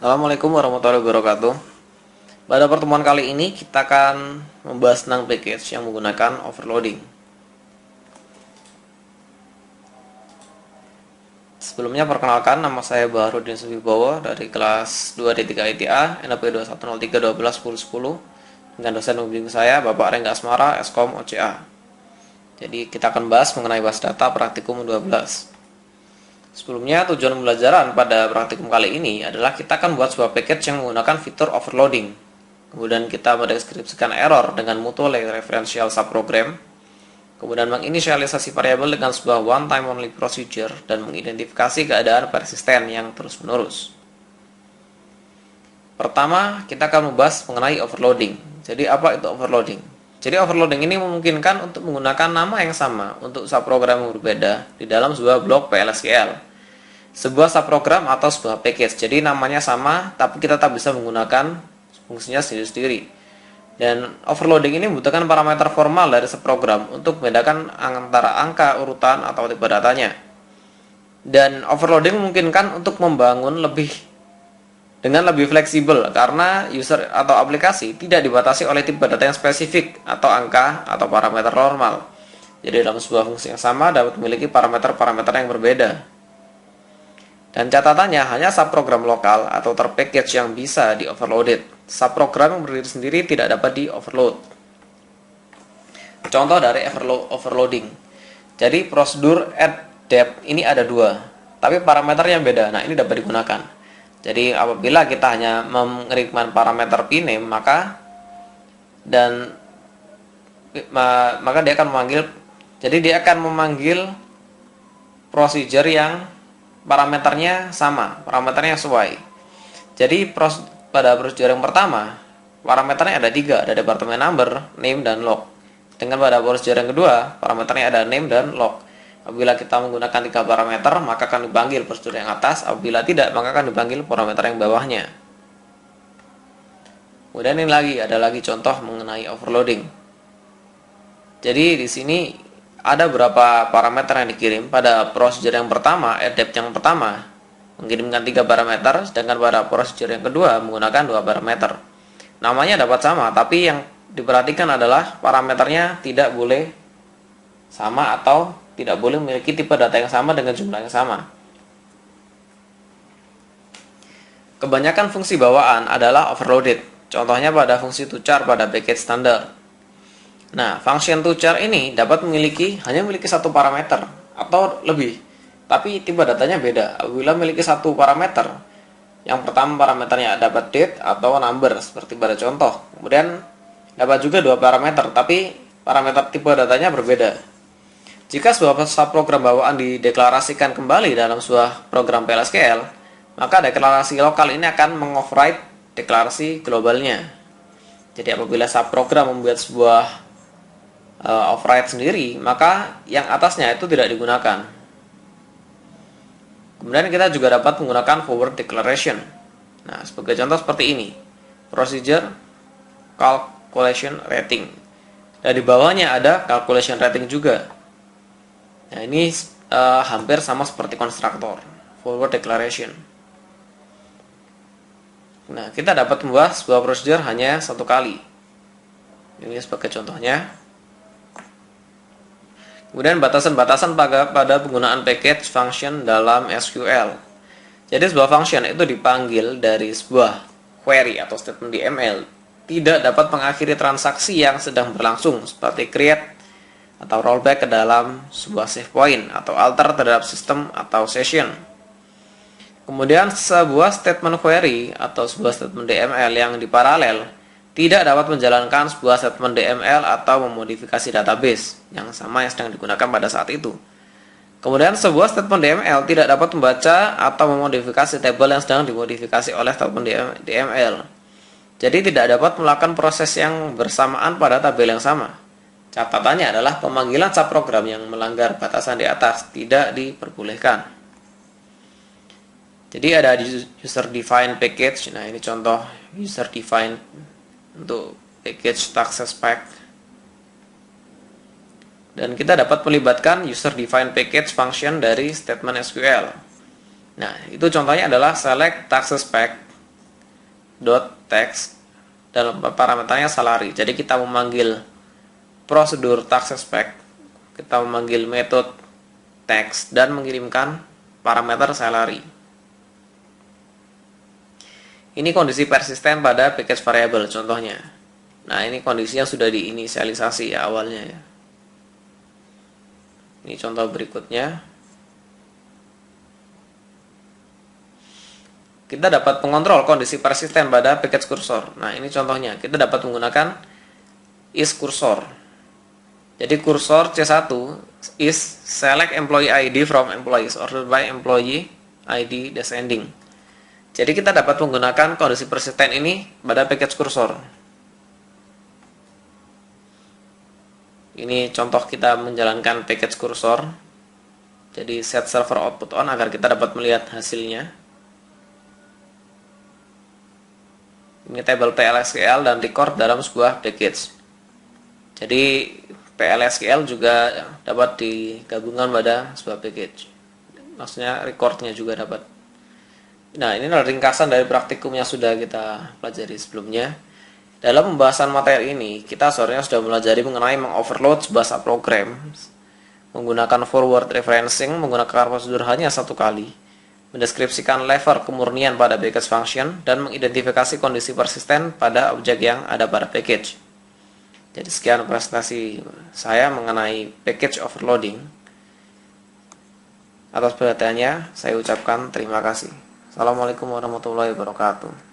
Assalamualaikum warahmatullahi wabarakatuh. Pada pertemuan kali ini kita akan membahas tentang package yang menggunakan overloading. Sebelumnya perkenalkan, nama saya Baharudin Subibowo dari kelas 2D3 ITA NP 2103121010 dengan dosen pembimbing saya Bapak Rengga Asmara Eskom OCA. Jadi kita akan bahas mengenai bus data praktikum 12. Sebelumnya, tujuan pembelajaran pada praktikum kali ini adalah kita akan buat sebuah package yang menggunakan fitur overloading. Kemudian kita mendeskripsikan error dengan mutual referential subprogram. Kemudian menginisialisasi variabel dengan sebuah one time only procedure dan mengidentifikasi keadaan persisten yang terus-menerus. Pertama, kita akan membahas mengenai overloading. Jadi apa itu overloading? Jadi overloading ini memungkinkan untuk menggunakan nama yang sama untuk subprogram yang berbeda di dalam sebuah blok PLSQL. Sebuah subprogram atau sebuah package. Jadi namanya sama, tapi kita tak bisa menggunakan fungsinya sendiri-sendiri. Dan overloading ini membutuhkan parameter formal dari subprogram untuk membedakan antara angka, urutan, atau tipe datanya. Dan overloading memungkinkan untuk membangun dengan lebih fleksibel karena user atau aplikasi tidak dibatasi oleh tipe data yang spesifik atau angka atau parameter normal. Jadi dalam sebuah fungsi yang sama dapat memiliki parameter-parameter yang berbeda. Dan catatannya hanya subprogram lokal atau terpackage yang bisa di-overloaded. Subprogram yang berdiri sendiri tidak dapat di-overload. Contoh dari overloading. Jadi prosedur add depth ini ada dua, tapi parameternya beda. Nah, ini dapat digunakan. Jadi apabila kita hanya mengirimkan parameter pname, maka dia akan memanggil procedure yang parameternya sama, parameternya sesuai. Jadi pada procedure yang pertama, parameternya ada 3, ada department number, name, dan log. Dengan pada procedure yang kedua, parameternya ada name dan log. Apabila kita menggunakan 3 parameter, maka akan dipanggil prosedur yang atas. Apabila tidak, maka akan dipanggil parameter yang bawahnya. Kemudian ada lagi contoh mengenai overloading. Jadi di sini ada beberapa parameter yang dikirim. Pada prosedur yang pertama, add depth yang pertama, mengirimkan 3 parameter, sedangkan pada prosedur yang kedua menggunakan 2 parameter. Namanya dapat sama, tapi yang diperhatikan adalah parameternya tidak boleh sama atau tidak boleh memiliki tipe data yang sama dengan jumlah yang sama. Kebanyakan fungsi bawaan adalah overloaded. Contohnya pada fungsi toChar pada package standar. Nah, function toChar ini dapat hanya memiliki 1 parameter atau lebih, tapi tipe datanya beda. Apabila memiliki 1 parameter, yang pertama parameternya dapat date atau number seperti pada contoh. Kemudian dapat juga 2 parameter, tapi parameter tipe datanya berbeda. Jika sebuah subprogram bawaan dideklarasikan kembali dalam sebuah program PLSQL, maka deklarasi lokal ini akan mengoverride deklarasi globalnya. Jadi apabila subprogram membuat sebuah override sendiri, maka yang atasnya itu tidak digunakan. Kemudian kita juga dapat menggunakan forward declaration. Nah, sebagai contoh seperti ini. Procedure calculation rating. Dan di bawahnya ada calculation rating juga. Nah, ini hampir sama seperti konstruktor forward declaration. Nah, kita dapat membuat sebuah prosedur hanya 1 kali. Ini sebagai contohnya. Kemudian batasan-batasan pada penggunaan package function dalam SQL. Jadi sebuah function itu dipanggil dari sebuah query atau statement DML tidak dapat mengakhiri transaksi yang sedang berlangsung seperti create atau rollback ke dalam sebuah save point atau alter terhadap sistem atau session. Kemudian sebuah statement query atau sebuah statement DML yang diparalel tidak dapat menjalankan sebuah statement DML atau memodifikasi database yang sama yang sedang digunakan pada saat itu. Kemudian sebuah statement DML tidak dapat membaca atau memodifikasi tabel yang sedang dimodifikasi oleh statement DML. Jadi tidak dapat melakukan proses yang bersamaan pada tabel yang sama. Catatannya adalah pemanggilan subprogram yang melanggar batasan di atas tidak diperbolehkan. Jadi ada user defined package. Nah, ini contoh user defined untuk package success pack. Dan kita dapat melibatkan user defined package function dari statement SQL. Nah, itu contohnya adalah select success pack dot text dalam parameternya salary. Jadi kita memanggil prosedur task expect, kita memanggil metode text dan mengirimkan parameter salary. Ini kondisi persisten pada package variable contohnya. Nah, ini kondisinya sudah diinisialisasi ya awalnya ya. Ini contoh berikutnya. Kita dapat mengontrol kondisi persisten pada package cursor. Nah, ini contohnya. Kita dapat menggunakan is cursor. Jadi cursor C1 is select employee ID from employees ordered by employee ID descending. Jadi kita dapat menggunakan kondisi persisten ini pada package cursor. Ini contoh kita menjalankan package cursor. Jadi set server output on agar kita dapat melihat hasilnya. Ini table PLSQL dan record dalam sebuah package. Jadi PLSQL juga dapat digabungkan pada sebuah package. Maksudnya recordnya juga dapat. Nah, ini adalah ringkasan dari praktikum yang sudah kita pelajari sebelumnya. Dalam pembahasan materi ini, kita sebenarnya sudah belajar mengenai mengoverload sebuah subprogram, menggunakan forward referencing, menggunakan prosedur hanya satu kali, mendeskripsikan level kemurnian pada package function, dan mengidentifikasi kondisi persisten pada objek yang ada pada package. Jadi sekian presentasi saya mengenai package overloading. Atas perhatiannya, saya ucapkan terima kasih. Assalamualaikum warahmatullahi wabarakatuh.